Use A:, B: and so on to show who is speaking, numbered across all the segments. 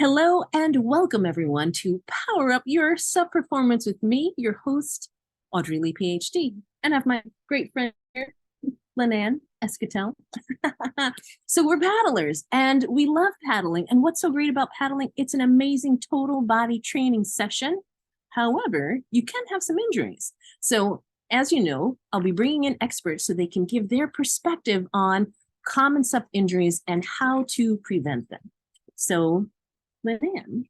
A: Hello and welcome everyone to Power Up Your Self-Performance with me, your host, Audrey Lee, PhD. And I have my great friend here, LynAnn, Escatel. So we're paddlers and we love paddling. And what's so great about paddling? It's an amazing total body training session. However, you can have some injuries. So as you know, I'll be bringing in experts so they can give their perspective on common SUP injuries and how to prevent them. So LynAnn.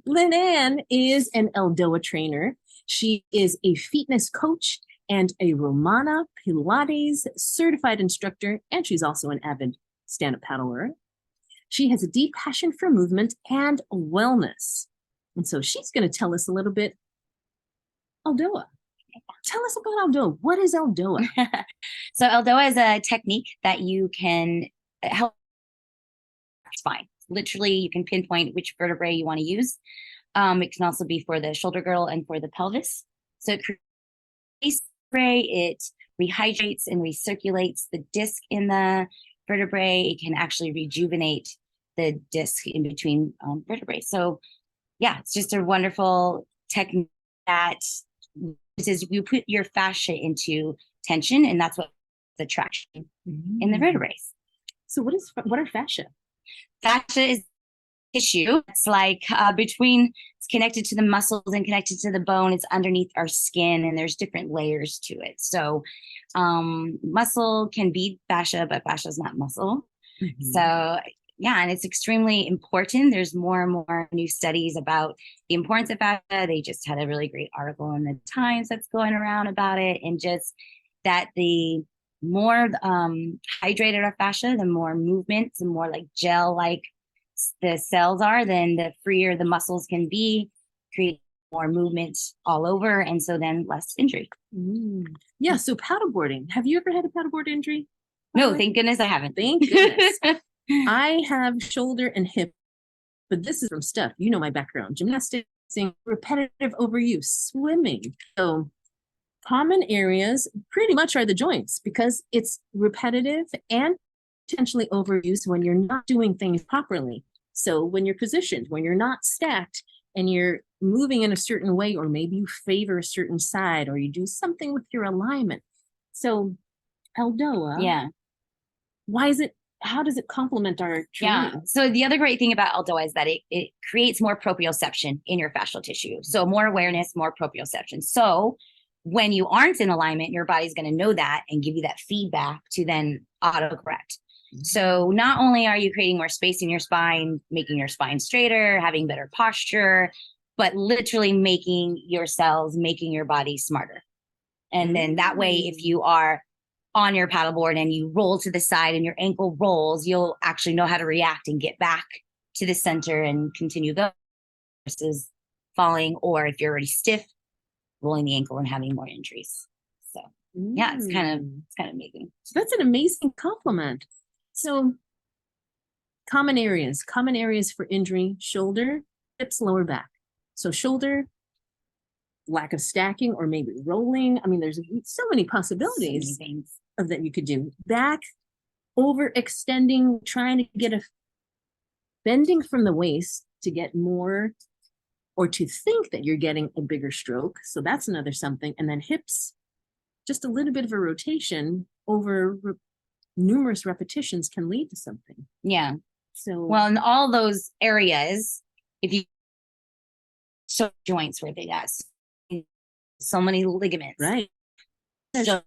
A: LynAnn is an ELDOA trainer. She is a fitness coach and a Romana Pilates certified instructor, and she's also an avid stand-up paddler. She has a deep passion for movement and wellness. And so she's going to tell us a little bit ELDOA. Tell us about ELDOA. What is ELDOA?
B: So ELDOA is a technique that you can help spine. Literally, you can pinpoint which vertebrae you want to use. It can also be for the shoulder girdle and for the pelvis. So it creates it rehydrates and recirculates the disc in the vertebrae. It can actually rejuvenate the disc in between vertebrae. So yeah, it's just a wonderful technique that is you put your fascia into tension, and that's what the traction in the vertebrae.
A: So what are fascia?
B: Fascia is tissue. It's like it's connected to the muscles and connected to the bone. It's underneath our skin, and there's different layers to it. So muscle can be fascia, but fascia is not muscle. So yeah, and it's extremely important. There's more and more new studies about the importance of fascia. They just had a really great article in the Times that's going around about it, and just that the more hydrated our fascia, the more movement, the more like gel-like the cells are, then the freer the muscles can be, create more movement all over, and so then less injury.
A: Yeah, so paddleboarding. Have you ever had a paddleboard injury?
B: No, thank goodness I haven't.
A: Thank goodness. I have shoulder and hip, but this is from stuff. You know my background: gymnastics, repetitive overuse, swimming. So common areas pretty much are the joints, because it's repetitive and potentially overuse when you're not doing things properly. So when you're positioned, when you're not stacked, and you're moving in a certain way, or maybe you favor a certain side, or you do something with your alignment. So ELDOA,
B: yeah.
A: How does it complement our training?
B: Yeah. So the other great thing about ELDOA is that it creates more proprioception in your fascial tissue. So more awareness, more proprioception. So when you aren't in alignment, your body's going to know that and give you that feedback to then autocorrect. So not only are you creating more space in your spine, making your spine straighter, having better posture, but literally making your cells, making your body smarter. And then that way, if you are on your paddleboard and you roll to the side and your ankle rolls, you'll actually know how to react and get back to the center and continue going versus falling, or if you're already stiff, rolling the ankle and having more injuries. So yeah, it's kind of amazing.
A: So that's an amazing compliment. So common areas for injury: shoulder, hips, lower back. So shoulder, lack of stacking, or maybe rolling. I mean, there's so many possibilities of that you could do. Back, overextending, trying to get bending from the waist to get more, or to think that you're getting a bigger stroke. So that's another something. And then hips, just a little bit of a rotation over numerous repetitions can lead to something.
B: Yeah.
A: So
B: well, in all those areas, if you joints where they got so many ligaments,
A: right?
B: So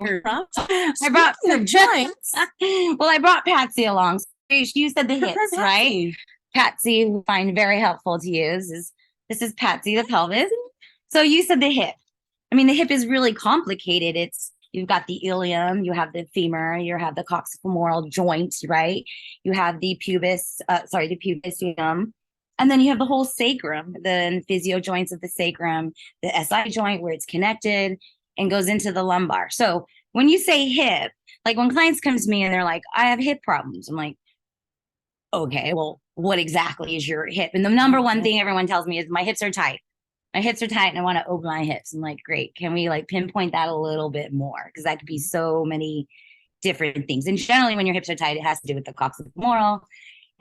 A: I
B: brought
A: some joints.
B: Well, I brought Patsy along. You said the hips, right? Patsy, we find very helpful to use. This is Patsy, the pelvis. So you said the hip. I mean, the hip is really complicated. You've got the ilium, you have the femur, you have the coxofemoral joint, right? You have the pubisium, and then you have the whole sacrum, the physio joints of the sacrum, the SI joint where it's connected and goes into the lumbar. So when you say hip, like when clients come to me and they're like, I have hip problems, I'm like, okay, well, what exactly is your hip? And the number one thing everyone tells me is my hips are tight. My hips are tight and I want to open my hips. I'm like, great. Can we like pinpoint that a little bit more? Because that could be so many different things. And generally when your hips are tight, it has to do with the coxofemoral.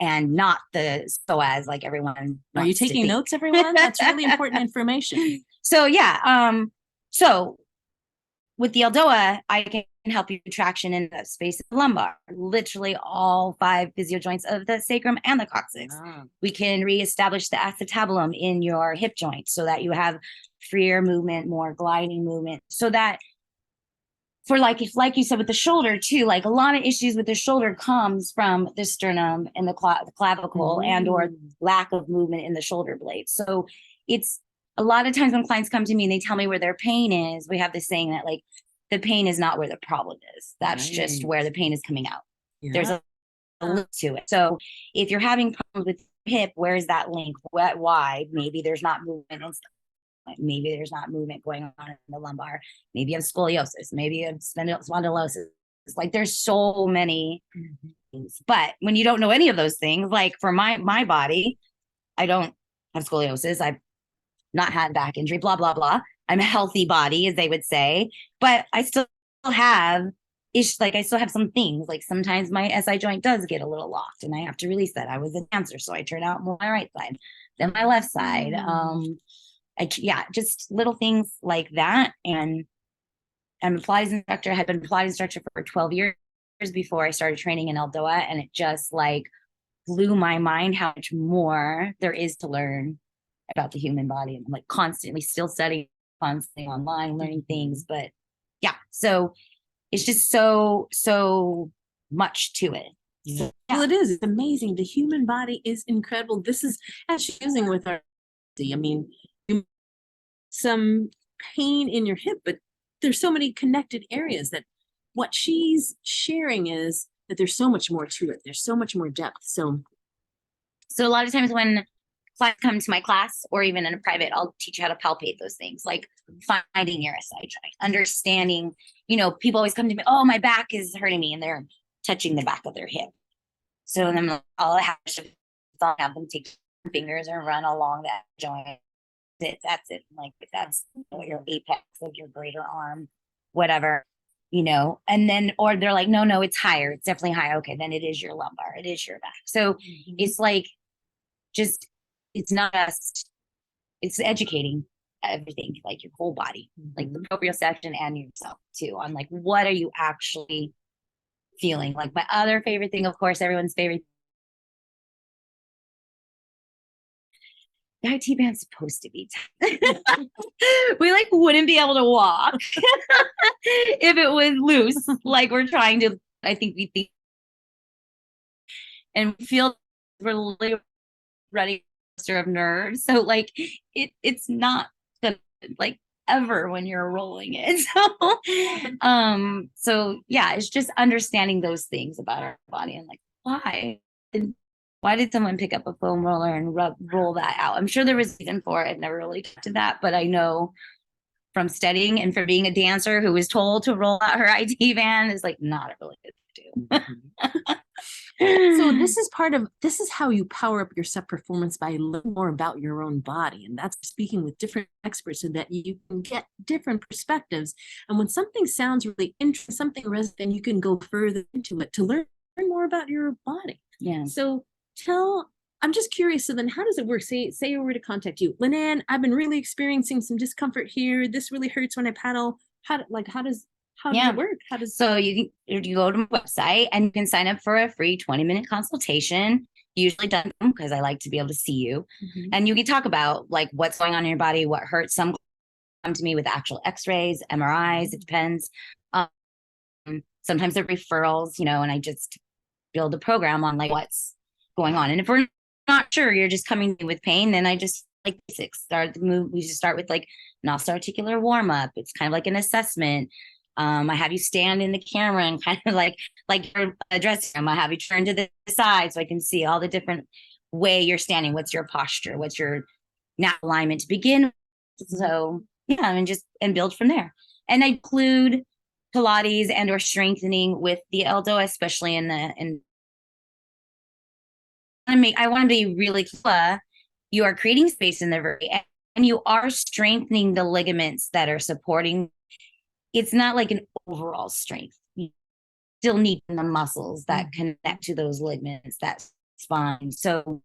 B: and not the psoas like everyone
A: Are you
B: wants to
A: taking
B: think.
A: notes, everyone? That's really important information.
B: So yeah, so with the ELDOA, I can help you traction in the space of the lumbar, literally all 5 physio joints of the sacrum and the coccyx.
A: Wow.
B: We can reestablish the acetabulum in your hip joint so that you have freer movement, more gliding movement, so that for like you said with the shoulder too, like a lot of issues with the shoulder comes from the sternum and the clavicle and or lack of movement in the shoulder blades. So it's a lot of times when clients come to me and they tell me where their pain is, we have this saying that like the pain is not where the problem is. That's just where the pain is coming out.
A: Yeah.
B: There's a link to it. So if you're having problems with hip, where is that link? Why? Maybe there's not movement and stuff. Maybe there's not movement going on in the lumbar. Maybe you have scoliosis. Maybe you have spondylosis. It's like there's so many things. But when you don't know any of those things, like for my body, I don't have scoliosis. I've not had back injury, blah, blah, blah. I'm a healthy body, as they would say, but I still have like I still have some things. Like sometimes my SI joint does get a little locked and I have to release that. I was a dancer, so I turn out more my right side than my left side. Yeah, just little things like that. And I'm a Pilates instructor. I had been a Pilates instructor for 12 years before I started training in ELDOA. And it just like blew my mind how much more there is to learn about the human body. And I'm like constantly still studying, constantly online, learning things. But yeah, so it's just so much to it. So, yeah.
A: Well, it is. It's amazing. The human body is incredible. This is as she's using with our, I mean, some pain in your hip, but there's so many connected areas that what she's sharing is that there's so much more to it. There's so much more depth. So
B: a lot of times when clients come to my class or even in a private, I'll teach you how to palpate those things, like finding your SI joint, understanding, people always come to me, oh, my back is hurting me, and they're touching the back of their hip. So then I'll have them take fingers and run along that joint. That's it. Like that's your apex of your greater arm, whatever, and then, or they're like, no, it's higher. It's definitely higher. Okay. Then it is your lumbar. It is your back. So it's like, it's not just, it's educating everything, like your whole body, like the proprioception and yourself too, on like, what are you actually feeling? Like my other favorite thing, of course, everyone's favorite, the IT band's supposed to be we like wouldn't be able to walk if it was loose, like we're trying to, I think we think and feel we're really ready to serve nerves. So like it's not gonna like ever when you're rolling it. So yeah, it's just understanding those things about our body and like why did someone pick up a foam roller and roll that out? I'm sure there was a reason for it. I've never really got to that, but I know from studying and from being a dancer who was told to roll out her IT van is like not a really good to do.
A: So this is how you power up your SEP performance, by learning more about your own body. And that's speaking with different experts so that you can get different perspectives. And when something sounds really interesting, something resonates, then you can go further into it to learn more about your body.
B: Yeah.
A: So I'm just curious. So then how does it work? Say I were to contact you, LynAnn, I've been really experiencing some discomfort here. This really hurts when I paddle. How does it work?
B: So you go to my website and you can sign up for a free 20-minute consultation, usually done because I like to be able to see you. And you can talk about like what's going on in your body, what hurts. Some come to me with actual x-rays, MRIs, it depends. Sometimes they're referrals, and I just build a program on like what's going on. And if we're not sure, you're just coming with pain, then I just like basics, we just start with like nosoarticular warm-up. It's kind of like an assessment. I have you stand in the camera and kind of like you're addressing them. I have you turn to the side so I can see all the different way you're standing. What's your posture? What's your natural alignment to begin with? So yeah, and build from there. And I include Pilates and or strengthening with the ELDOA, especially I want to be really clear. You are creating space in the vertebrae and you are strengthening the ligaments that are supporting. It's not like an overall strength. You still need the muscles that connect to those ligaments that spine. So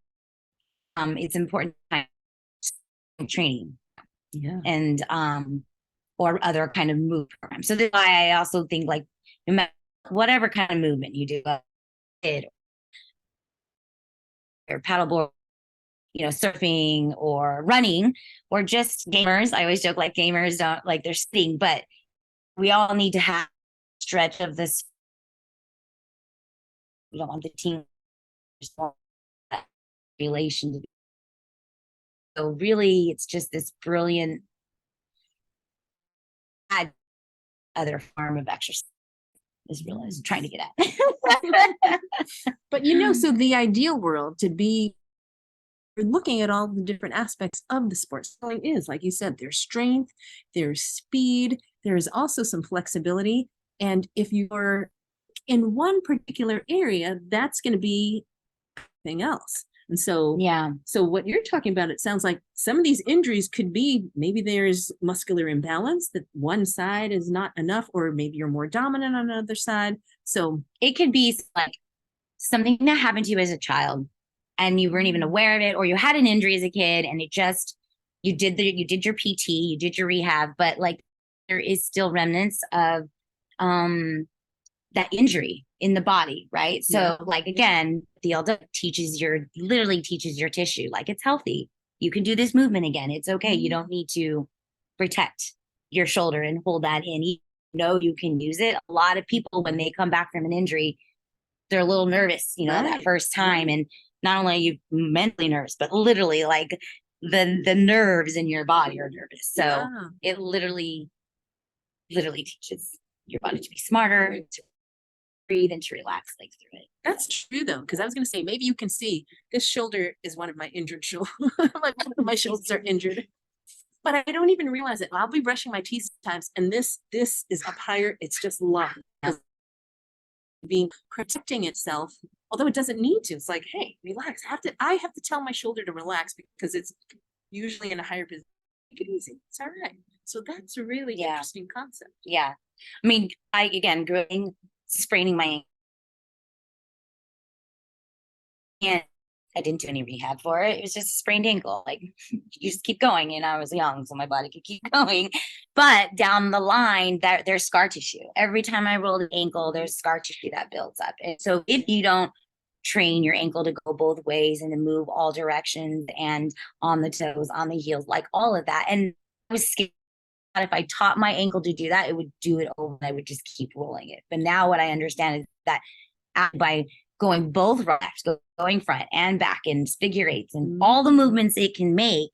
B: it's important to training and or other kind of move programs. So that's why I also think like no matter whatever kind of movement you do, or paddleboard, surfing or running, or just gamers. I always joke like gamers don't like they're sitting, but we all need to have stretch of this. We don't want the team relation to be. So really it's just this brilliant other form of exercise is realized trying to get at.
A: But so the ideal world to be looking at all the different aspects of the sport cycling is, like you said, there's strength, there's speed, there's also some flexibility. And if you're in one particular area, that's going to be everything else. And so, so what you're talking about, it sounds like some of these injuries could be, maybe there's muscular imbalance, that one side is not enough, or maybe you're more dominant on the other side. So
B: it could be like something that happened to you as a child and you weren't even aware of it, or you had an injury as a kid and it just, you did your PT, you did your rehab, but like there is still remnants of that injury in the body, right? So like, again, the ELDOA literally teaches your tissue, like it's healthy. You can do this movement again. It's okay. You don't need to protect your shoulder and hold that in. You can use it. A lot of people, when they come back from an injury, they're a little nervous, that first time. And not only are you mentally nervous, but literally like the nerves in your body are nervous. So it literally teaches your body to be smarter, to breathe and to relax like through it.
A: That's true though, because I was going to say, maybe you can see this shoulder is one of my injured shoulders. Like my shoulders are injured, but I don't even realize it. I'll be brushing my teeth sometimes, and this is up higher. It's just locked, being protecting itself, although it doesn't need to. It's like, hey, relax. I have to tell my shoulder to relax because it's usually in a higher position. Take it easy. It's all right. So that's a really interesting concept.
B: Yeah. I mean, spraining my ankle. And I didn't do any rehab for it. It was just a sprained ankle. Like you just keep going. And I was young, so my body could keep going. But down the line, there's scar tissue. Every time I roll the ankle, there's scar tissue that builds up. And so if you don't train your ankle to go both ways and to move all directions and on the toes, on the heels, like all of that. And I was scared if I taught my ankle to do that, it would do it over and I would just keep rolling it. But now what I understand is that by going both reps, going front and back and figure eights and all the movements it can make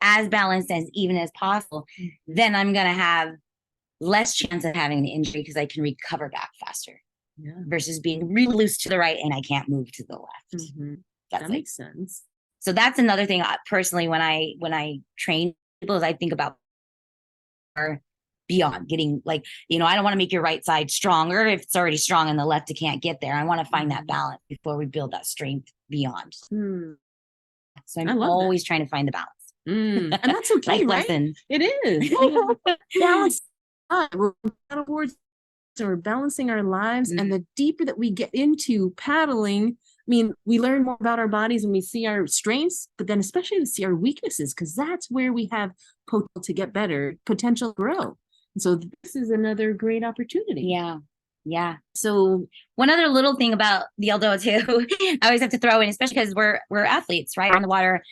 B: as balanced as even as possible, then I'm going to have less chance of having an injury because I can recover back faster versus being really loose to the right and I can't move to the left.
A: That makes sense.
B: So that's another thing personally, when I train people, is I think about beyond getting like, I don't want to make your right side stronger if it's already strong and the left it can't get there. I want to find that balance before we build that strength beyond. So I'm always trying to find the balance.
A: And that's okay, right?
B: Lesson.
A: It is. Balance. We're balancing our lives, and the deeper that we get into paddling, I mean, we learn more about our bodies and we see our strengths, but then especially to see our weaknesses, because that's where we have potential to get better, potential to grow. And so this is another great opportunity.
B: Yeah.
A: So
B: one other little thing about the ELDOA too, I always have to throw in, especially because we're athletes, right? On the water.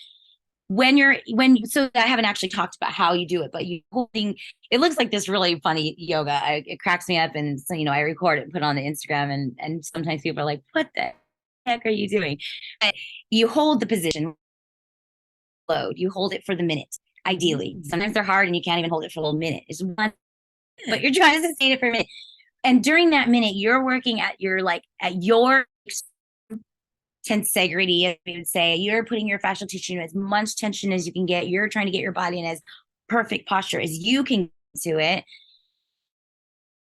B: So I haven't actually talked about how you do it, but it looks like this really funny yoga. It cracks me up. And so, I record it and put it on the Instagram and sometimes people are like, what the heck are you doing? But you hold the position load, you hold it for the minute. Ideally, sometimes they're hard and you can't even hold it for a little minute. It's one, but you're trying to sustain it for a minute. And during that minute, you're working at your tensegrity, as we would say. You're putting your fascial tissue in as much tension as you can get. You're trying to get your body in as perfect posture as you can to it.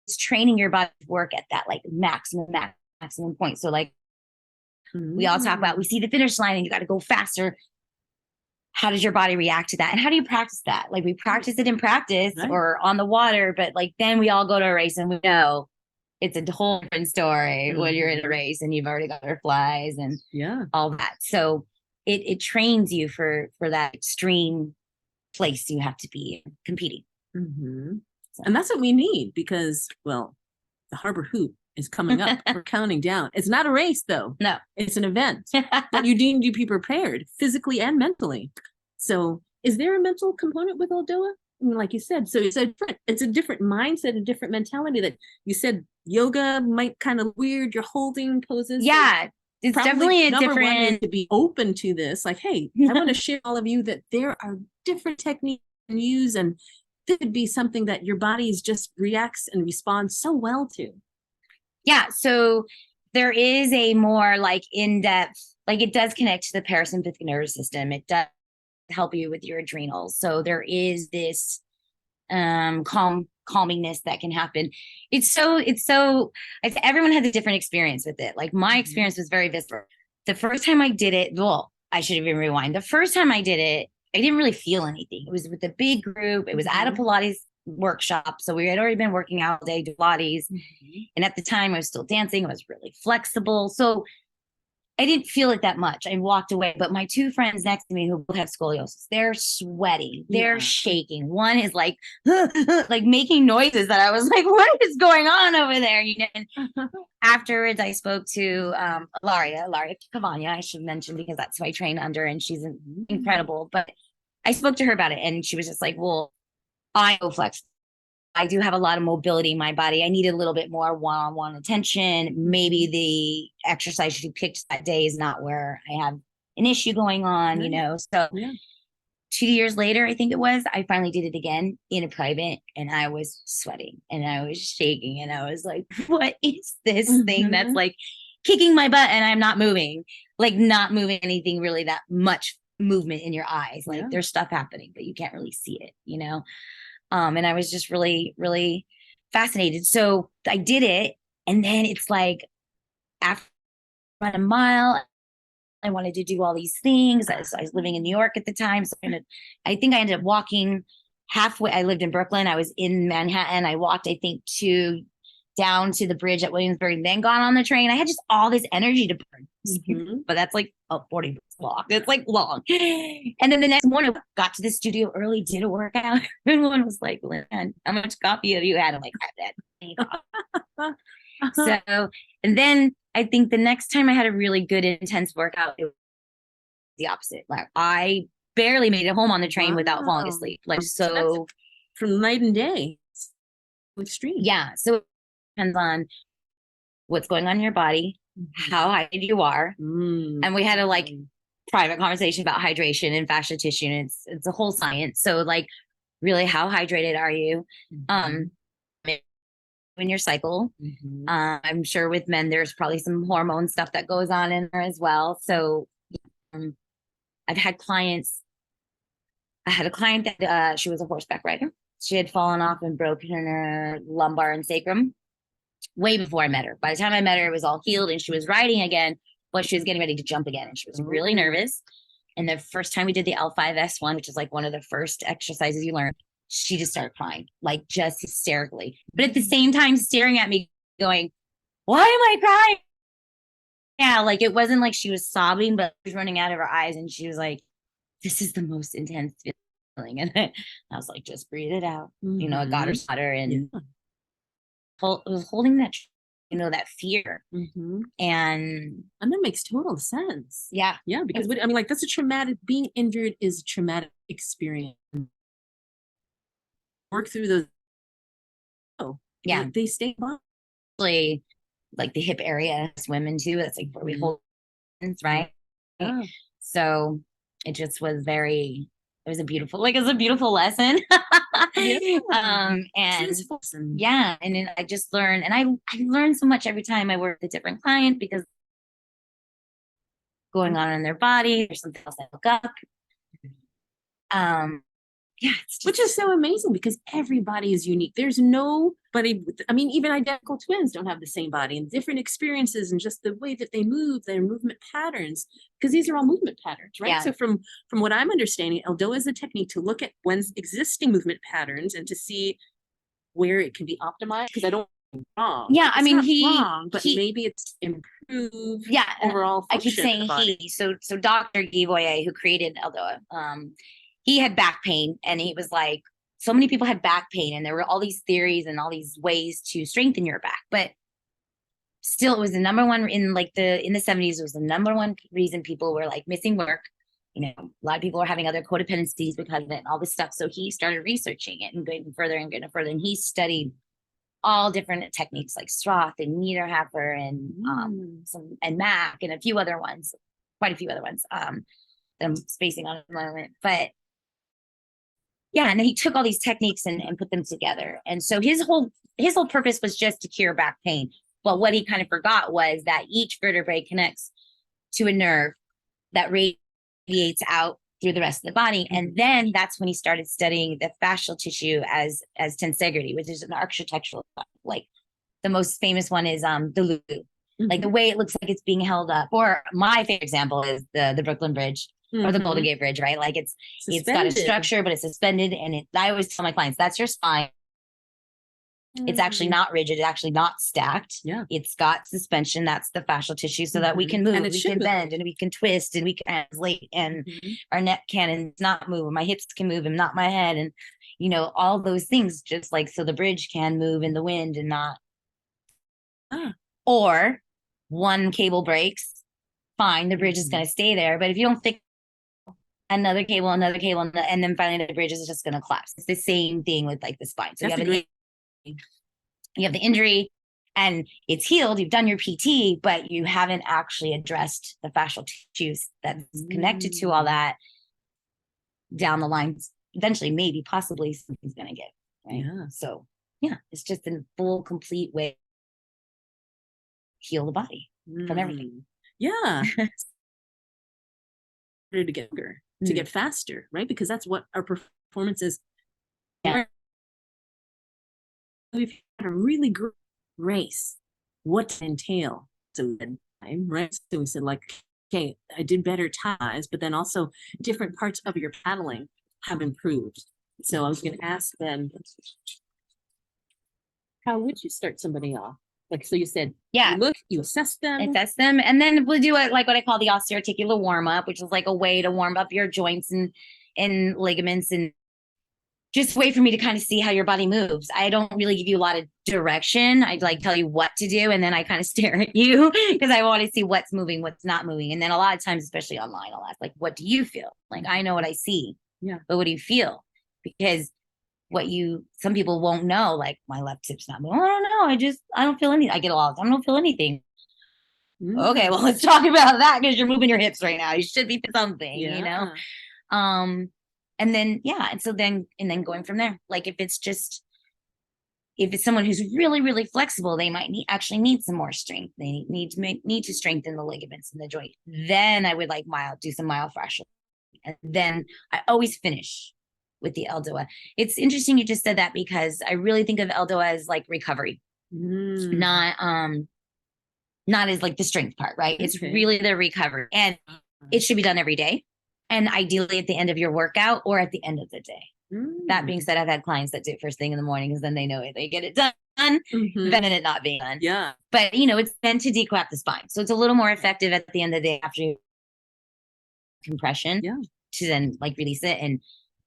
B: It's training your body to work at that like maximum point. So like we all talk about, we see the finish line and you got to go faster. How does your body react to that? And how do you practice that? Like we practice it in practice or on the water, but like then we all go to a race and we know it's a whole different story when you're in a
A: Mhm.
B: race and you've already got butterflies and
A: Yeah.
B: all that. So it trains you for that extreme place you have to be competing.
A: Mhm.
B: So.
A: And that's what we need because, well, the Harbor Hoop is coming up. We're counting down. It's not a race, though.
B: No.
A: It's an event. But you need to be prepared physically and mentally. So is there a mental component with ELDOA? I mean, like you said, so it's a different mindset, a different mentality that you said yoga might kind of weird, you're holding poses.
B: Yeah, it's
A: Probably
B: definitely a
A: number one is
B: different.
A: to be open to this. Like, hey, I want to share all of you that there are different techniques you can use, and this could be something that your body just reacts and responds so well to.
B: Yeah, so there is a more like in-depth, like it does connect to the parasympathetic nervous system. It does help you with your adrenals. So there is this calmingness that can happen. Everyone has a different experience with it. Like my experience was very visceral. The first time I did it, well, I should even rewind. The first time I did it, I didn't really feel anything. It was with a big group. It was at a Pilates workshop. So we had already been working out all day, Pilates. And at the time I was still dancing. I was really flexible. So I didn't feel it that much. I walked away, but my two friends next to me who both have scoliosis, they're sweating, they're shaking. One is like, like making noises that I was like, what is going on over there? You know, and afterwards I spoke to Laria Cavagna, I should mention, because that's who I train under and she's incredible. But I spoke to her about it and she was just like, well, I go flex. I do have a lot of mobility in my body. I need a little bit more one-on-one attention. Maybe the exercise you picked that day is not where I have an issue going on, you know? So 2 years later, I think it was, I finally did it again in a private and I was sweating and I was shaking and I was like, what is this thing that's like kicking my butt and I'm not moving, like not moving anything really that much movement in your eyes. Like there's stuff happening, but you can't really see it, you know? And I was just really, really fascinated. So I did it. And then it's like after about a mile, I wanted to do all these things. I was living in New York at the time. So I think I ended up walking halfway. I lived in Brooklyn. I was in Manhattan. I walked, I think, down to the bridge at Williamsburg, then got on the train. I had just all this energy to burn. But that's like 40 minutes long. It's like long. And then the next morning, got to the studio early, did a workout. Everyone was like, LynAnn, how much coffee have you had? I'm like, I have that. So, and then I think the next time I had a really good intense workout, it was the opposite. Like I barely made it home on the train without falling asleep. Like, so
A: from night and day. Extreme.
B: Yeah. So it depends on what's going on in your body, how hydrated you are. And we had a like private conversation about hydration and fascia tissue. And it's a whole science. So like really, how hydrated are you? In your cycle. I'm sure with men, there's probably some hormone stuff that goes on in there as well. So I've had clients. I had a client that she was a horseback rider. She had fallen off and broken her lumbar and sacrum way before I met her. By the time I met her, it was all healed and she was riding again, but she was getting ready to jump again. And she was really nervous. And the first time we did the L5S1, which is like one of the first exercises you learn, she just started crying, like just hysterically. But at the same time, staring at me going, why am I crying? Yeah, like it wasn't like she was sobbing, but she was running out of her eyes. And she was like, this is the most intense feeling. And I was like, just breathe it out. You know, it got her hotter and it was holding that, you know, that fear. And
A: that makes total sense.
B: Yeah.
A: Yeah. Because I mean, like that's a traumatic, being injured is a traumatic experience. Work through those. Oh,
B: yeah.
A: They stay on.
B: Like the hip area, women too. That's like where we hold hands, right? So it just was very, it was a beautiful lesson. And yeah, and then I just learned, and I learned so much every time I work with a different client because going on in their body, there's something else I look up. Yeah,
A: which is so amazing because everybody is unique. There's nobody, I mean, even identical twins don't have the same body and different experiences and just the way that they move, their movement patterns, because these are all movement patterns, right?
B: Yeah.
A: So from what I'm understanding, ELDOA is a technique to look at one's existing movement patterns and to see where it can be optimized, because I don't wrong.
B: Yeah,
A: Like,
B: I
A: it's
B: mean,
A: not wrong, but
B: he
A: maybe it's improved
B: yeah, and
A: overall
B: I keep
A: function of the
B: saying
A: body.
B: so Dr. Givoye, who created ELDOA, he had back pain, and he was like, so many people had back pain, and there were all these theories and all these ways to strengthen your back, but still it was the number one in the 70s. It was the number one reason people were like missing work. You know, a lot of people were having other codependencies because of it and all this stuff. So he started researching it and going further and getting further. And he studied all different techniques like Stroth and Niederhafer and some and Mac and a few other ones, quite a few other ones. That I'm spacing on at the moment. But yeah, and then he took all these techniques and put them together. And so his whole purpose was just to cure back pain. But what he kind of forgot was that each vertebrae connects to a nerve that radiates out through the rest of the body. And then that's when he started studying the fascial tissue as tensegrity, which is an architectural, like the most famous one is the Lulu. Like the way it looks like it's being held up. Or my favorite example is the Brooklyn Bridge or the Golden Gate Bridge, right? Like it's got a structure, but it's suspended. And I always tell my clients, that's your spine. It's actually not rigid. It's actually not stacked.
A: Yeah.
B: It's got suspension. That's the fascial tissue so that we can move, we can bend, and we can twist, and we can translate, and our neck can not move, my hips can move, and not my head. And, you know, all those things, just like, so the bridge can move in the wind and not, or one cable breaks, fine, the bridge is going to stay there. But if you don't fix another cable, and then finally the bridge is just going to collapse. It's the same thing with like the spine. So you have the injury and it's healed, you've done your PT, but you haven't actually addressed the fascial tissues that's connected to all that. Down the line, eventually, maybe, possibly, something's going to get, right?
A: Yeah.
B: So, yeah, it's just a full, complete way to heal the body from everything.
A: Yeah. To get bigger, to get faster, right? Because that's what our performance is.
B: Yeah.
A: We've had a really great race. What to entail? So time, right? So we said, like, okay, I did better ties, but then also different parts of your paddling have improved. So I was going to ask them, how would you start somebody off? Like, so you said,
B: Yeah,
A: you assess them,
B: and then we'll do it like what I call the osteoarticular warm up, which is like a way to warm up your joints and ligaments, and just a way for me to kind of see how your body moves. I don't really give you a lot of direction. I like tell you what to do, and then I kind of stare at you because I want to see what's moving, what's not moving. And then a lot of times, especially online, I'll ask, like, what do you feel? Like, I know what I see.
A: Yeah.
B: But what do you feel? Because some people won't know, like, my left hip's not moving. I don't know. I don't feel anything. I get a lot of time, I don't feel anything. Okay, well, let's talk about that, because you're moving your hips right now. You should be something, you know? And then, and then going from there, like, if it's someone who's really, really flexible, they might actually need some more strength. They need to strengthen the ligaments in the joint. Then I would like do some myofascial. And then I always finish with the ELDOA. It's interesting you just said that, because I really think of ELDOA as like recovery, not as like the strength part, right? It's really the recovery, and it should be done every day, and ideally at the end of your workout or at the end of the day. That being said, I've had clients that do it first thing in the morning, because then they know it, they get it done, than it not being done.
A: Yeah.
B: But you know, it's meant to declap the spine, so it's a little more effective at the end of the day after compression.
A: Yeah.
B: To then like release it, and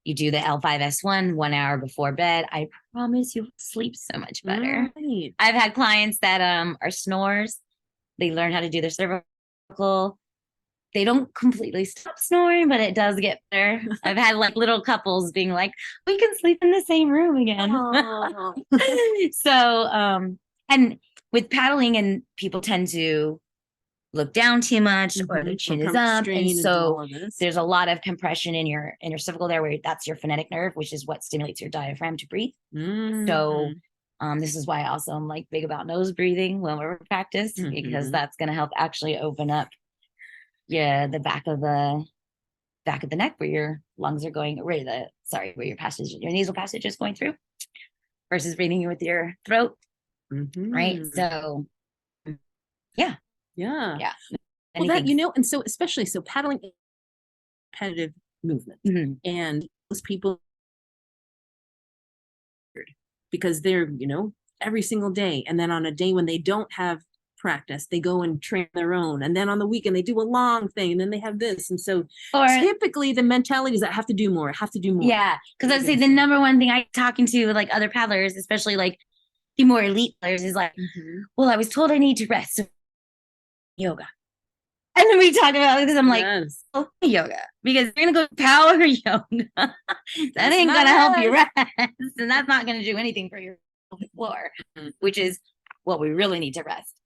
B: you do the L5S1 1 hour before bed. I promise you'll sleep so much better.
A: Right.
B: I've had clients that are snores. They learn how to do their cervical. They don't completely stop snoring, but it does get better. I've had like little couples being like, we can sleep in the same room again. So, and with paddling, and people tend to look down too much, or their chin is up. And so there's a lot of compression in your cervical there, where that's your phonetic nerve, which is what stimulates your diaphragm to breathe. So this is why I also am like big about nose breathing when we're practice, because that's going to help actually open up the back of the neck, where your lungs are going, where your nasal passage is going through, versus breathing with your throat. Right. So yeah.
A: Well, that, you know, and so especially paddling, repetitive movement, and most people, because they're, you know, every single day. And then on a day when they don't have practice, they go and train their own. And then on the weekend, they do a long thing. And then they have this. And so
B: Or
A: typically the mentality is I have to do more, I have to do more.
B: yeah, because I'd say the number one thing I talking to like other paddlers, especially like the more elite players, is like, well, I was told I need to rest. So yoga. And then we talk about this. I'm like, oh, yoga, because you're gonna go power yoga. That ain't gonna help you rest, and that's not gonna do anything for your floor, which is what we really need to rest.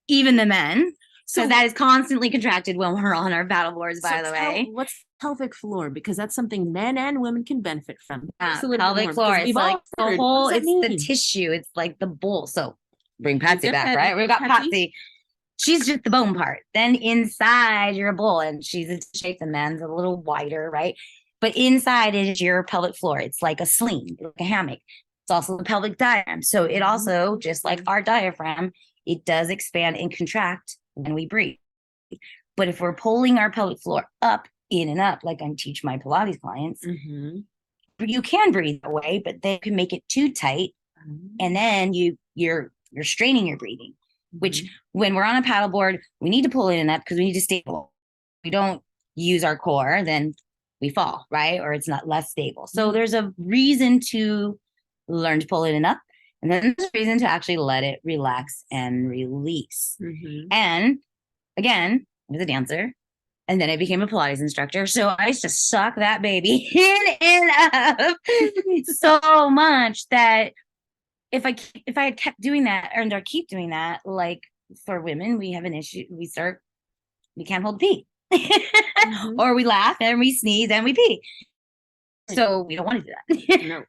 B: Even the men, so that is constantly contracted when we're on our paddle boards. By the way,
A: what's pelvic floor? Because that's something men and women can benefit from.
B: Pelvic floor. It's like the whole. It's the tissue. It's like the bowl. So bring Patsy back, right? We've got Patsy. She's just the bone part. Then inside you're a bull, and she's in shape. The man's a little wider, right? But inside is your pelvic floor. It's like a sling, like a hammock. It's also the pelvic diaphragm. So it also, just like our diaphragm, it does expand and contract when we breathe. But if we're pulling our pelvic floor up, in and up, like I teach my Pilates clients, you can breathe that way, but they can make it too tight, and then you're straining your breathing. Which when we're on a paddleboard, we need to pull in and up because we need to stay stable. If we don't use our core, then we fall, right? Or it's not less stable. So there's a reason to learn to pull in and up. And then there's a reason to actually let it relax and release. And again, I was a dancer. And then I became a Pilates instructor. So I used to suck that baby in and up so much that if I had kept doing that, or keep doing that, like for women, we have an issue. We can't hold pee. Or we laugh and we sneeze and we pee. So we don't want to do that. No.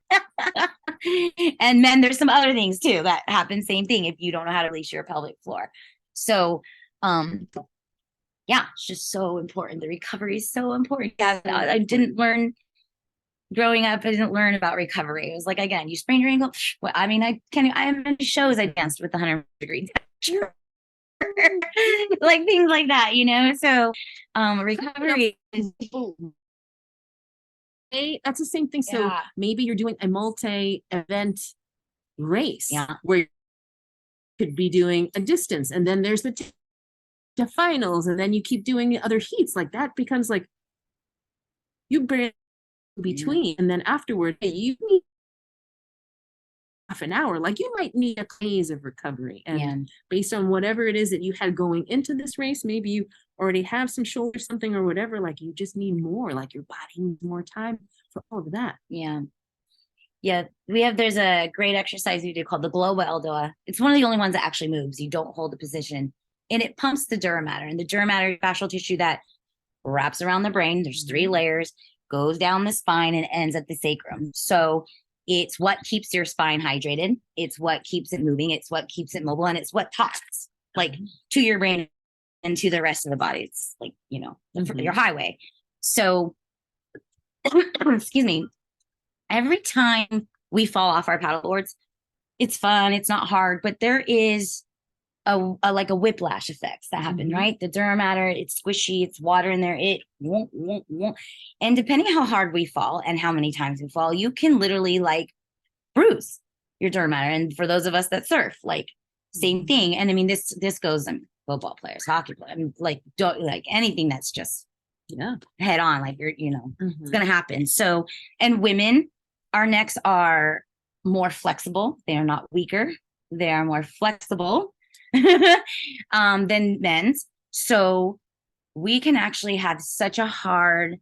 B: And then there's some other things too that happen. Same thing if you don't know how to release your pelvic floor. So yeah, it's just so important. The recovery is so important. Yeah, I didn't learn growing up. I didn't learn about recovery. It was like, again, you sprain your ankle. Well, I mean, I have many shows I danced with 100-degree like things like that, you know. So recovery is
A: that's the same thing. So maybe you're doing a multi-event race where you could be doing a distance, and then there's the finals, and then you keep doing other heats. Like that becomes like you bring between, and then afterward, hey, you need half an hour. Like you might need a phase of recovery, and based on whatever it is that you had going into this race, maybe you already have some shoulder something or whatever. Like you just need more. Like your body needs more time for all of that.
B: There's a great exercise we do called the global ELDOA. It's one of the only ones that actually moves. You don't hold the position, and it pumps the dura mater, and the dura mater fascial tissue that wraps around the brain. There's 3 layers, goes down the spine and ends at the sacrum. So it's what keeps your spine hydrated. It's what keeps it moving. It's what keeps it mobile, and it's what talks like to your brain and to the rest of the body. It's like, you know, your highway. So excuse me, every time we fall off our paddle boards, it's fun, it's not hard, but there is like a whiplash effects that happen, right? The dura mater, it's squishy, it's water in there, it won't. And depending on how hard we fall and how many times we fall, you can literally like bruise your dura mater. And for those of us that surf, like same thing. And I mean, this goes, football players, hockey players, I mean, like anything that's just head on, like you're, you know, it's gonna happen. So, and women, our necks are more flexible. They are not weaker. They are more flexible than men's. So we can actually have such a hard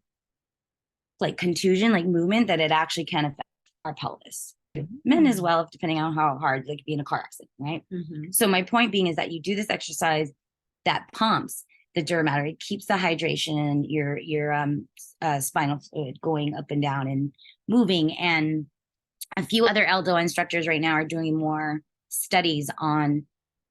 B: like contusion, like movement, that it actually can affect our pelvis. Men as well, depending on how hard, like be in a car accident, right? So my point being is that you do this exercise that pumps the dura mater. It keeps the hydration and your spinal fluid going up and down and moving. And a few other ELDOA instructors right now are doing more studies on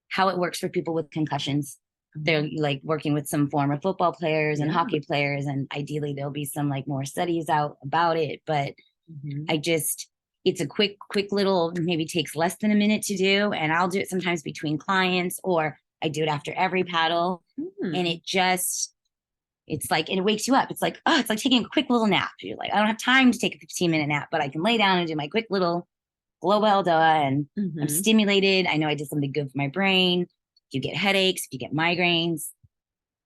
B: how it works for people with concussions. They're like working with some former football players and hockey players, and ideally there'll be some like more studies out about it. But it's a quick little, maybe takes less than a minute to do, and I'll do it sometimes between clients, or I do it after every paddle. And it's like, and it wakes you up. It's like, it's like taking a quick little nap. You're like, I don't have time to take a 15-minute nap, but I can lay down and do my quick little global ELDOA and I'm
A: Mhm.
B: stimulated. I know I did something good for my brain. If you get headaches, if you get migraines,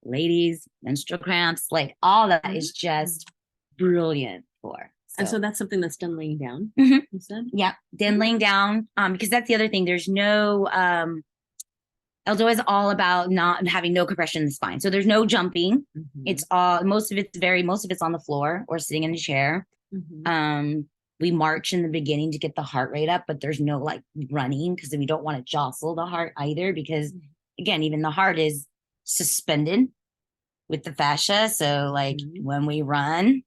B: ladies, menstrual cramps, like all that is just brilliant for.
A: And so that's something that's done laying down.
B: Mhm.
A: You said?
B: Yeah, then laying down, because that's the other thing. There's no ELDOA is all about not having no compression in the spine. So there's no jumping.
A: Mhm.
B: It's all most of it's on the floor or sitting in a chair.
A: Mhm.
B: We march in the beginning to get the heart rate up, but there's no like running because we don't want to jostle the heart either, because again, even the heart is suspended with the fascia. So like when we run,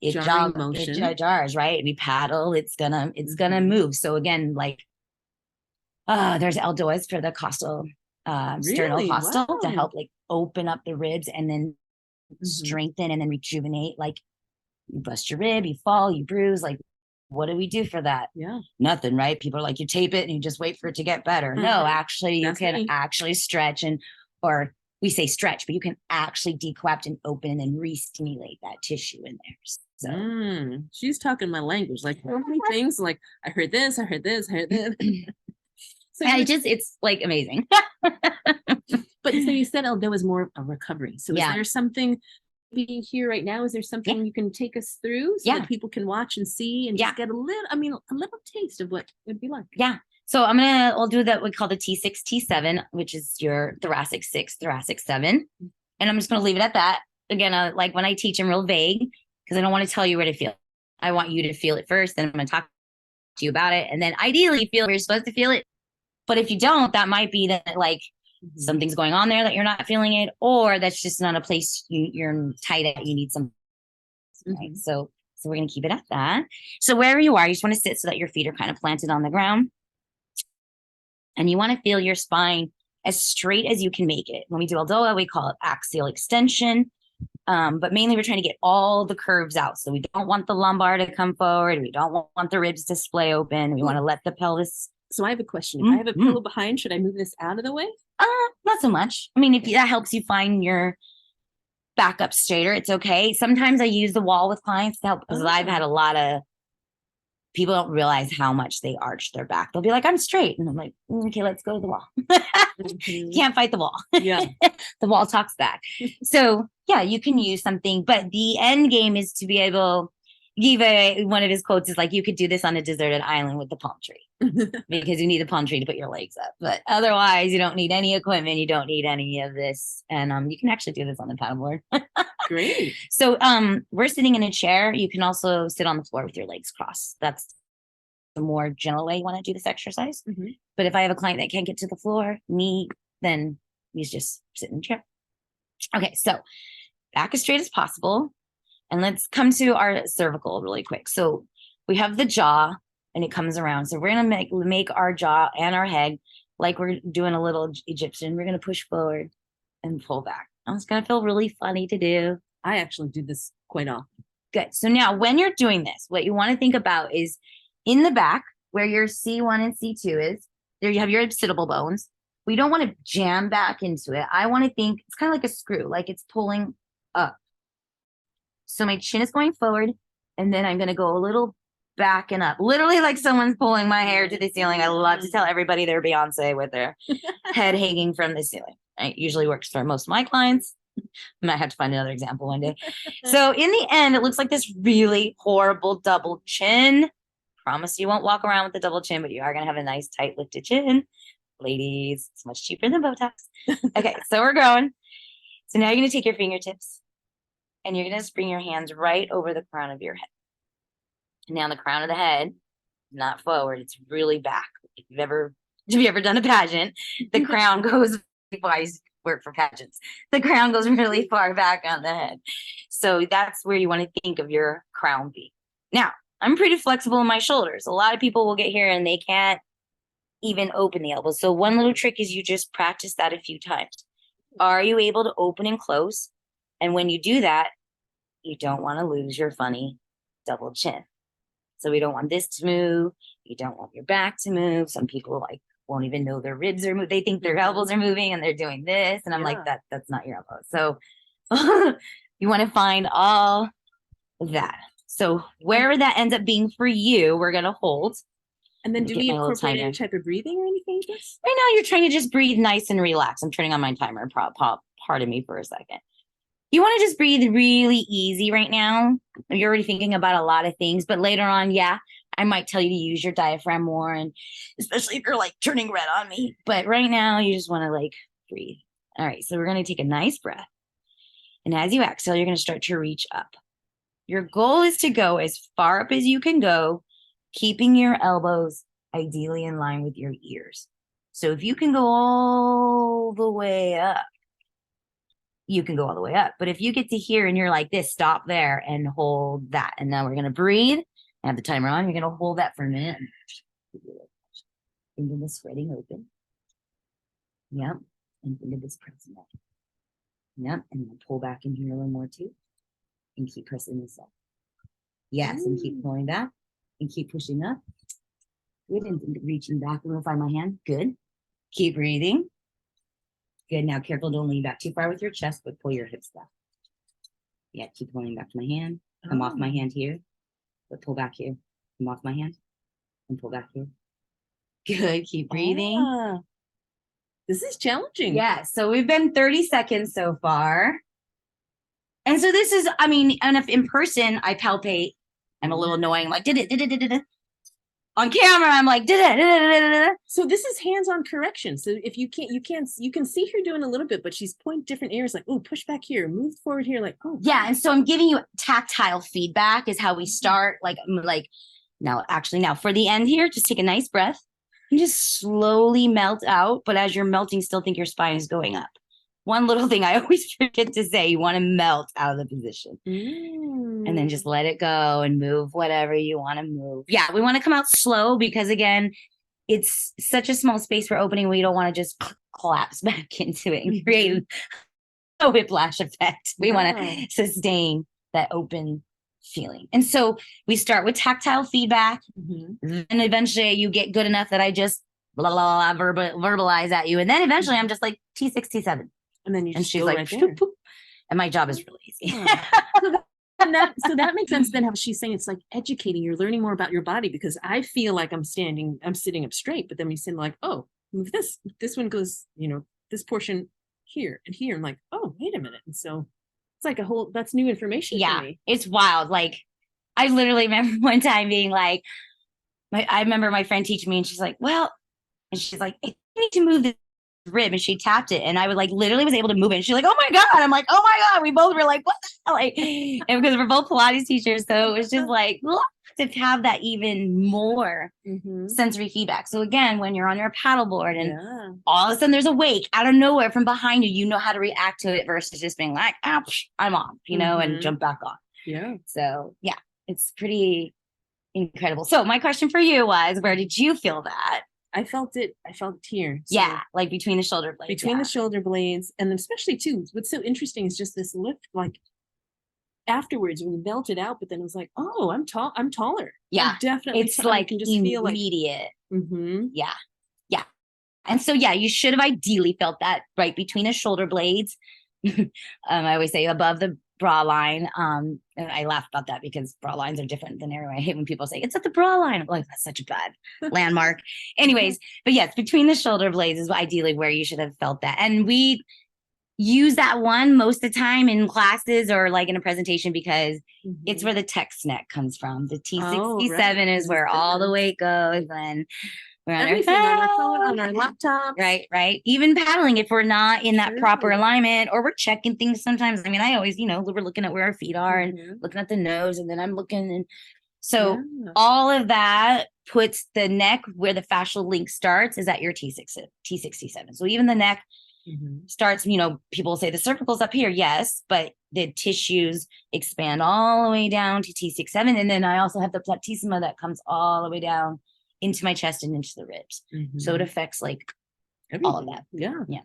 B: it
A: Jarring motion.
B: it jars, right? We paddle, it's gonna move. So again, like there's ELDOAs for the costal,
A: Really?
B: sternocostal to
A: Wow.
B: help like open up the ribs and then strengthen and then rejuvenate. Like you bust your rib, you fall, you bruise. Like, what do we do for that?
A: Yeah.
B: Nothing, right? People are like, you tape it and you just wait for it to get better. No, actually, you can actually stretch or we say stretch, but you can actually decoapt and open and then re-stimulate that tissue in there. So
A: she's talking my language. Like so many things. Like I heard this, I heard this, I heard this.
B: So it's like amazing.
A: But so you said there was more of a recovery. So is there something being here right now? Is there something you can take us through so that people can watch and see and just get a little taste of what it would be like? Yeah.
B: So I'll do that we call the T6, T7, which is your thoracic 6, thoracic 7. And I'm just going to leave it at that. Again, like when I teach, I'm real vague because I don't want to tell you where to feel. I want you to feel it first. Then I'm going to talk to you about it. And then ideally feel where you're supposed to feel it. But if you don't, that might be that like something's going on there that you're not feeling it, or that's just not a place you're tight at. You need some. Right? So we're going to keep it at that. So wherever you are, you just want to sit so that your feet are kind of planted on the ground. And you want to feel your spine as straight as you can make it. When we do ELDOA, we call it axial extension. But mainly we're trying to get all the curves out. So we don't want the lumbar to come forward. We don't want the ribs to splay open. We want to let the pelvis.
A: So I have a question. If I have a pillow behind, should I move this out of the way?
B: Not so much. I mean, if that helps you find your back up straighter, it's okay. Sometimes I use the wall with clients to help because I've had a lot of people don't realize how much they arch their back. They'll be like, I'm straight. And I'm like, okay, let's go to the wall. Can't fight the wall.
A: Yeah.
B: The wall talks back. So yeah, you can use something, but the end game is to be able, one of his quotes is like, you could do this on a deserted island with the palm tree because you need a palm tree to put your legs up. But otherwise you don't need any equipment. You don't need any of this. And you can actually do this on the paddleboard.
A: Great.
B: So we're sitting in a chair. You can also sit on the floor with your legs crossed. That's the more general way you want to do this exercise. But if I have a client that can't get to the floor, then he's just sitting in the chair. Okay, so back as straight as possible. And let's come to our cervical really quick. So we have the jaw and it comes around. So we're going to make our jaw and our head like we're doing a little Egyptian. We're going to push forward and pull back. It's going to feel really funny to do.
A: I actually do this quite often.
B: Good. So now when you're doing this, what you want to think about is in the back where your C1 and C2 is, there you have your occipital bones. We don't want to jam back into it. I want to think it's kind of like a screw, like it's pulling up. So my chin is going forward and then I'm going to go a little back and up, literally like someone's pulling my hair to the ceiling. I love to tell everybody they're Beyonce with their head hanging from the ceiling. It usually works for most of my clients. I might have to find another example one day. So in the end, it looks like this really horrible double chin. Promise you won't walk around with the double chin, but you are going to have a nice tight lifted chin. Ladies, it's much cheaper than Botox. Okay, so we're going. So now you're going to take your fingertips and you're going to just bring your hands right over the crown of your head. Now the crown of the head, not forward, it's really back. If you've ever done a pageant, the crown goes, I work for pageants. The crown goes really far back on the head. So that's where you want to think of your crown being. Now, I'm pretty flexible in my shoulders. A lot of people will get here and they can't even open the elbows. So one little trick is you just practice that a few times. Are you able to open and close? And when you do that, you don't want to lose your funny double chin. So we don't want this to move. You don't want your back to move. Some people won't even know their ribs are moving. They think their elbows are moving and they're doing this. And I'm like, that's not your elbow. So you want to find all of that. So wherever that ends up being for you, we're going to hold.
A: And then
B: Let me
A: do
B: get
A: we
B: my little
A: incorporate any
B: timer.
A: type of breathing or anything?
B: Right now, you're trying to just breathe nice and relax. I'm turning on my timer. Pardon me for a second. You want to just breathe really easy right now. You're already thinking about a lot of things, but later on, yeah, I might tell you to use your diaphragm more, and especially if you're like turning red on me. But right now, you just want to like breathe. All right, so we're going to take a nice breath. And as you exhale, you're going to start to reach up. Your goal is to go as far up as you can go, keeping your elbows ideally in line with your ears. So if you can go all the way up, you can go all the way up. But if you get to here and you're like this, stop there and hold that. And now we're going to breathe. I have the timer on. You're going to hold that for a minute. Think of this spreading open. Yep. And think of this pressing up. Yep. And then pull back in here a little more too. And keep pressing this up. Yes. And keep pulling back and keep pushing up. Good. And reaching back. I'm going to find my hand. Good. Keep breathing. Good. Now, careful. Don't lean back too far with your chest, but pull your hips back. Yeah. Keep pulling back to my hand. Come off my hand here, but pull back here. Come off my hand and pull back here. Good. Keep breathing.
A: This is challenging.
B: Yeah. So we've been 30 seconds so far. And so this is, I mean, and if in person I palpate, I'm a little annoying, like, did it. On camera, I'm like, did it.
A: So this is hands-on correction. So if you can see her doing a little bit, but she's pointing different areas like, oh, push back here, move forward here, like, oh.
B: Yeah. And so I'm giving you tactile feedback is how we start. Like now for the end here, just take a nice breath and just slowly melt out. But as you're melting, still think your spine is going up. One little thing I always forget to say, you want to melt out of the position. And then just let it go and move whatever you want to move. Yeah, we want to come out slow because, again, it's such a small space for opening. We don't want to just collapse back into it and create a whiplash effect. We want to sustain that open feeling. And so we start with tactile feedback. And eventually you get good enough that I just verbalize at you. And then eventually I'm just like T6, T7.
A: And then
B: she's like,
A: right
B: poop, poop. And my job is really easy.
A: So that makes sense then how she's saying it's like educating, you're learning more about your body, because I feel like I'm sitting up straight, but then we say like, oh, move this one goes, this portion here and here. I'm like, oh, wait a minute. And so it's like that's new information for me.
B: It's wild. Like I literally remember one time being like, I remember my friend teaching me and she's like, well, and she's like, I need to move this rib, and she tapped it and I would like literally was able to move it, and she's like, oh my God. I'm like, oh my God. We both were like, what the hell? Like, and because we're both Pilates teachers, so it was just like to have that even more sensory feedback. So again, when you're on your paddleboard and all of a sudden there's a wake out of nowhere from behind you, you know how to react to it versus just being like, ouch, I'm off, and jump back on. So yeah, it's pretty incredible. So my question for you was, where did you feel that?
A: I felt it here. So
B: like between the shoulder blades.
A: The shoulder blades. And especially too, what's so interesting is just this lift, like afterwards when we melted out, but then it was like, oh, I'm taller.
B: Yeah.
A: Definitely.
B: It's like
A: can just
B: immediate.
A: Feel like,
B: Yeah. Yeah. And so, yeah, you should have ideally felt that right between the shoulder blades. I always say above the bra line. And I laugh about that because bra lines are different than everywhere. I hate when people say it's at the bra line. I'm like, that's such a bad landmark. Anyways, but yes, between the shoulder blades is ideally where you should have felt that. And we use that one most of the time in classes or like in a presentation because it's where the text neck comes from. The T67 is where all the weight goes, and we're on
A: everything
B: our
A: on our phone, on our laptop.
B: Right. Even paddling, if we're not in that proper alignment or we're checking things sometimes. I mean, I always, we're looking at where our feet are and looking at the nose, and then I'm looking. And so all of that puts the neck where the fascial link starts is at your T67. So even the neck starts, people say the cervical's up here. Yes, but the tissues expand all the way down to T67. And then I also have the platysma that comes all the way down into my chest and into the ribs. So it affects like everything. All of that.
A: Yeah.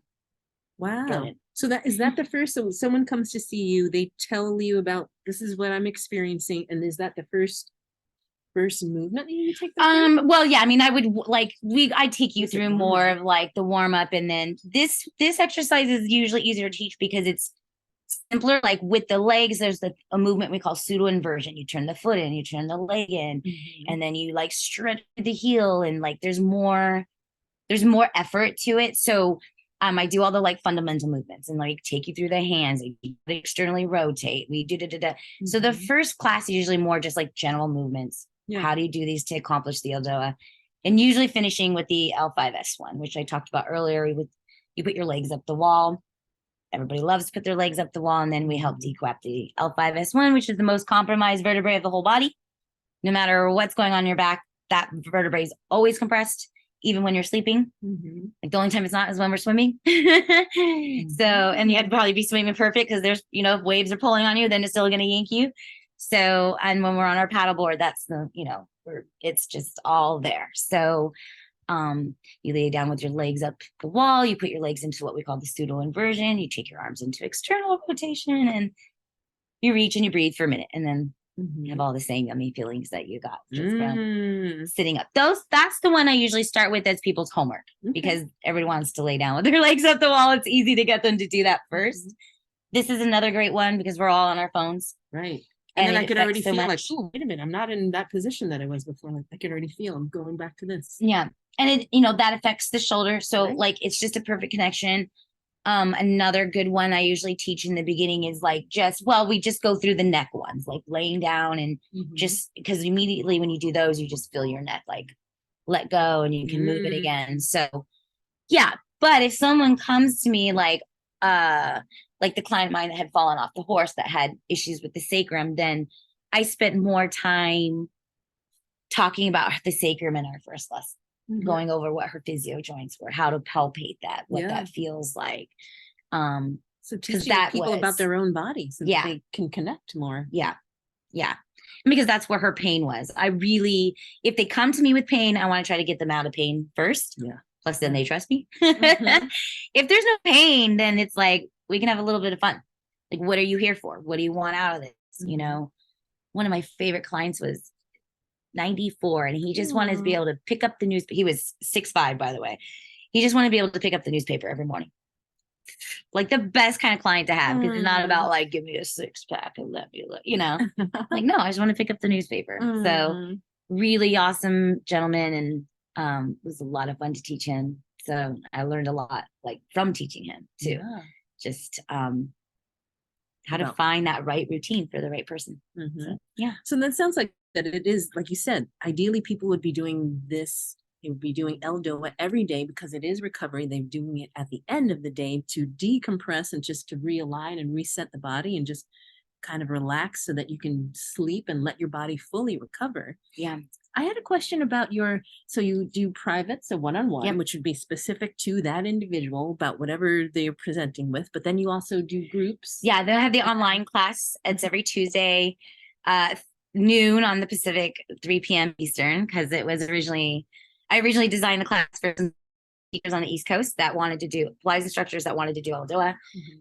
A: Wow.
B: Brilliant.
A: So is that the first, so someone comes to see you, they tell you about, this is what I'm experiencing. And is that the first movement that you take?
B: Well, yeah, I mean, I would I take you through more of like the warm up, and then this exercise is usually easier to teach because it's simpler. Like with the legs, there's a movement we call pseudo inversion. You turn the foot in, you turn the leg in, and then you like stretch the heel, and like there's more effort to it. So I do all the like fundamental movements and like take you through the hands, like, externally rotate. We do So the first class is usually more just like general movements.
A: Yeah.
B: How do you do these to accomplish the ELDOA? And usually finishing with the L5S one, which I talked about earlier. You put your legs up the wall. Everybody loves to put their legs up the wall, and then we help dequap the L5S1, which is the most compromised vertebrae of the whole body. No matter what's going on in your back, that vertebrae is always compressed, even when you're sleeping. Like the only time it's not is when we're swimming. So, and you have to probably be swimming perfect because there's, if waves are pulling on you, then it's still going to yank you. So, and when we're on our paddleboard, that's it's just all there. So, you lay down with your legs up the wall, you put your legs into what we call the pseudo inversion, you take your arms into external rotation, and you reach and you breathe for a minute, and then you have all the same yummy feelings that you got just from sitting up. That's the one I usually start with as people's homework, because everybody wants to lay down with their legs up the wall. It's easy to get them to do that first. This is another great one because we're all on our phones.
A: Right. And then I could already
B: so
A: feel
B: much.
A: like, oh, wait a minute, I'm not in that position that I was before. Like I could already feel I'm going back to this.
B: Yeah. And it, that affects the shoulder. So like, it's just a perfect connection. Another good one I usually teach in the beginning is like, we just go through the neck ones, like laying down and just because immediately when you do those, you just feel your neck like let go and you can move it again. So yeah. But if someone comes to me like the client of mine that had fallen off the horse that had issues with the sacrum, then I spent more time talking about the sacrum in our first lesson. Going over what her physio joints were, how to palpate that, what that feels like.
A: So teaching people about their own bodies so that they can connect more.
B: Yeah. Because that's where her pain was. If they come to me with pain, I want to try to get them out of pain first. Yeah. Plus then they trust me. If there's no pain, then it's like, we can have a little bit of fun. Like, what are you here for? What do you want out of this? One of my favorite clients was 94, and he just wanted to be able to pick up the newspaper. He was 6'5", by the way. He just wanted to be able to pick up the newspaper every morning. Like the best kind of client to have, because it's not about like, give me a 6-pack and let me look, like, no, I just want to pick up the newspaper. So really awesome gentleman, and it was a lot of fun to teach him. So I learned a lot like from teaching him too. Just how to find that right routine for the right person. So,
A: so that sounds like that it is, like you said, ideally people would be doing this. They would be doing ELDOA every day because it is recovery. They're doing it at the end of the day to decompress and just to realign and reset the body and just kind of relax so that you can sleep and let your body fully recover.
B: Yeah.
A: I had a question about so you do private, so one-on-one, which would be specific to that individual about whatever they're presenting with, but then you also do groups.
B: Yeah, they have the online class. It's every Tuesday, noon on the Pacific, 3 p.m. Eastern, because I originally designed the class for some speakers on the East Coast that wanted to do Pilates instructors that wanted to do ELDOA.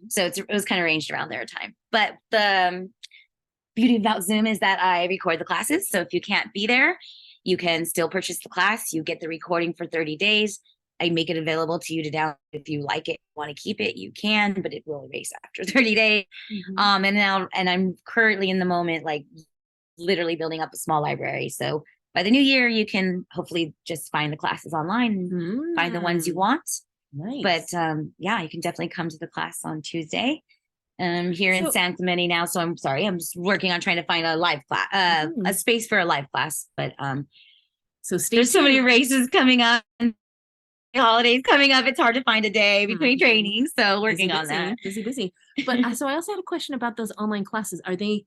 B: So it was kind of arranged around their time. But the beauty about Zoom is that I record the classes. So if you can't be there, you can still purchase the class. You get the recording for 30 days. I make it available to you to download. If you like it, want to keep it, you can, but it will erase after 30 days. And I'm currently in the moment, like literally building up a small library. So by the new year, you can hopefully just find the classes online and find the ones you want.
A: Nice.
B: But you can definitely come to the class on Tuesday. Here in San Clemente now. So I'm sorry, I'm just working on trying to find a live class, a space for a live class. But
A: so
B: there's so many races coming up and holidays coming up. It's hard to find a day between trainings. So working on that.
A: Busy. But so I also had a question about those online classes. Are they,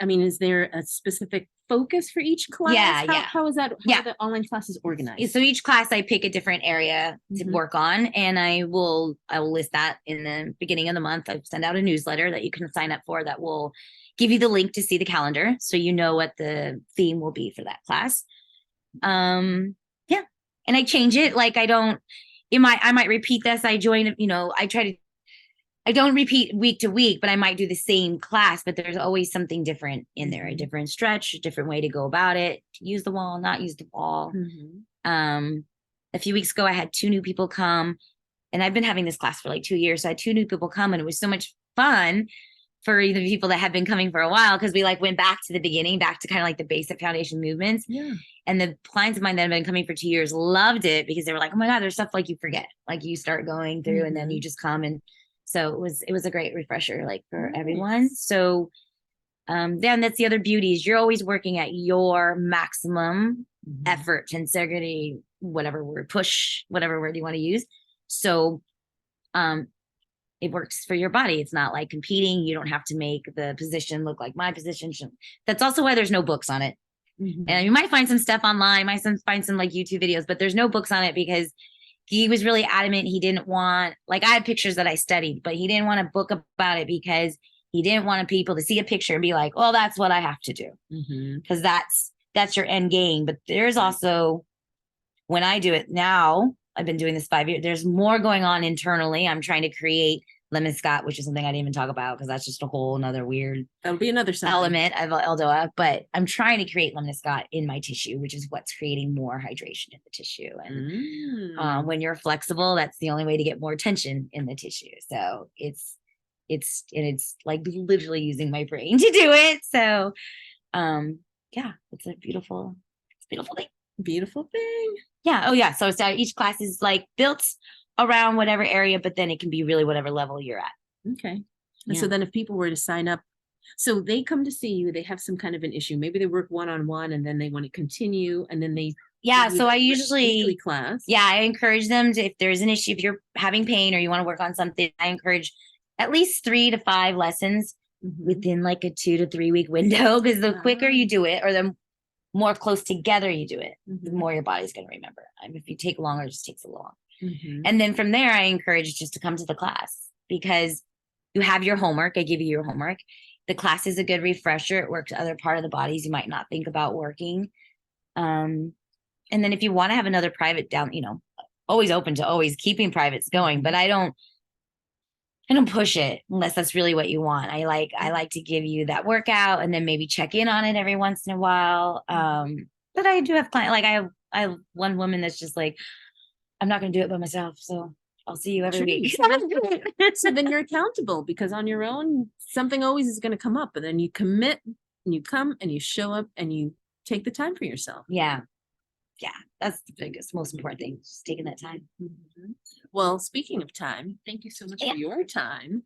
A: is there a specific focus for each class? How is that? How are the online classes organized?
B: So each class I pick a different area to work on, and I will list that in the beginning of the month. I send out a newsletter that you can sign up for that will give you the link to see the calendar, so you know what the theme will be for that class. And I change it. Like I might repeat this. I don't repeat week to week, but I might do the same class, but there's always something different in there, a different stretch, a different way to go about it, use the wall, not use the wall. A few weeks ago, I had 2 new people come, and I've been having this class for like 2 years. So I had 2 new people come, and it was so much fun for the people that have been coming for a while, because we like went back to the beginning, back to kind of like the basic foundation movements.
A: Yeah.
B: And the clients of mine that have been coming for 2 years loved it, because they were like, oh my God, there's stuff like you forget, like you start going through and then you just come. And so it was a great refresher, like for everyone. So then that's the other beauty, is you're always working at your maximum effort, integrity, whatever word, push, whatever word you want to use. So it works for your body. It's not like competing. You don't have to make the position look like my position. That's also why there's no books on it. And you might find some stuff online, might find some like YouTube videos, but there's no books on it, because he was really adamant. He didn't want, like, I had pictures that I studied, but he didn't want a book about it, because he didn't want people to see a picture and be like, oh, that's what I have to do. Because that's your end game. But there's also, when I do it now, I've been doing this 5 years, there's more going on internally. I'm trying to create LymScot, which is something I didn't even talk about, because that's just a whole another weird
A: That'll be another
B: element of ELDOA. But I'm trying to create LymScot in my tissue, which is what's creating more hydration in the tissue. And when you're flexible, that's the only way to get more tension in the tissue. So it's like literally using my brain to do it. So yeah, it's a beautiful thing.
A: Beautiful thing.
B: Yeah. Oh yeah. So each class is like built around whatever area, but then it can be really whatever level you're at.
A: Okay. And so then if people were to sign up, so they come to see you, they have some kind of an issue, maybe they work one-on-one and then they want to continue, and then they
B: so I usually
A: class.
B: I encourage them to, if there's an issue, if you're having pain or you want to work on something, I encourage at least 3 to 5 lessons within like a 2 to 3 week window, because the quicker you do it, or the more close together you do it, the more your body's going to remember. If you take longer, it just takes a little longer. And then from there, I encourage just to come to the class, because you have your homework. I give you your homework. The class is a good refresher. It works other part of the bodies you might not think about working. And then if you want to have another private down, always open to always keeping privates going, but I don't push it unless that's really what you want. I like to give you that workout and then maybe check in on it every once in a while. But I do have clients, like I have one woman that's just like, I'm not going to do it by myself, so I'll see you every week.
A: So then you're accountable, because on your own, something always is going to come up, but then you commit and you come and you show up and you take the time for yourself.
B: Yeah. That's the biggest, most important thing, just taking that time.
A: Well, speaking of time, thank you so much for your time.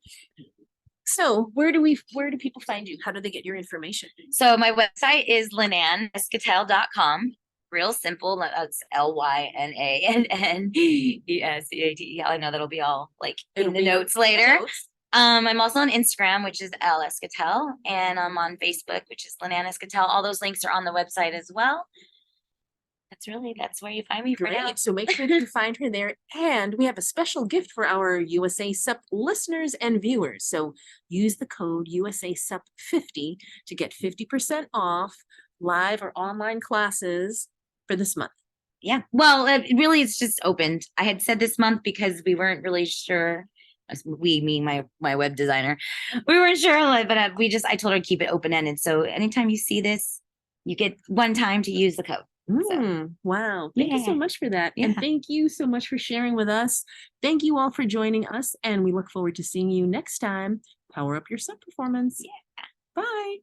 A: So where do people find you? How do they get your information?
B: So my website is LynAnn, Escatel.com. Real simple. That's LynAnn. I know that'll be all like in the notes later. I'm also on Instagram, which is Escatel, and I'm on Facebook, which is LynAnn Escatel. All those links are on the website as well. That's where you find me for now.
A: So make sure to find her there. And we have a special gift for our USA SUP listeners and viewers. So use the code USA SUP 50 to get 50% off live or online classes for this month.
B: Yeah. Well, it's just opened. I had said this month because we weren't really sure. My web designer, we weren't sure, but I told her to keep it open-ended. So anytime you see this, you get one time to use the code.
A: Wow. Thank you so much for that. And thank you so much for sharing with us. Thank you all for joining us. And we look forward to seeing you next time. Power up your SUP performance.
B: Yeah.
A: Bye.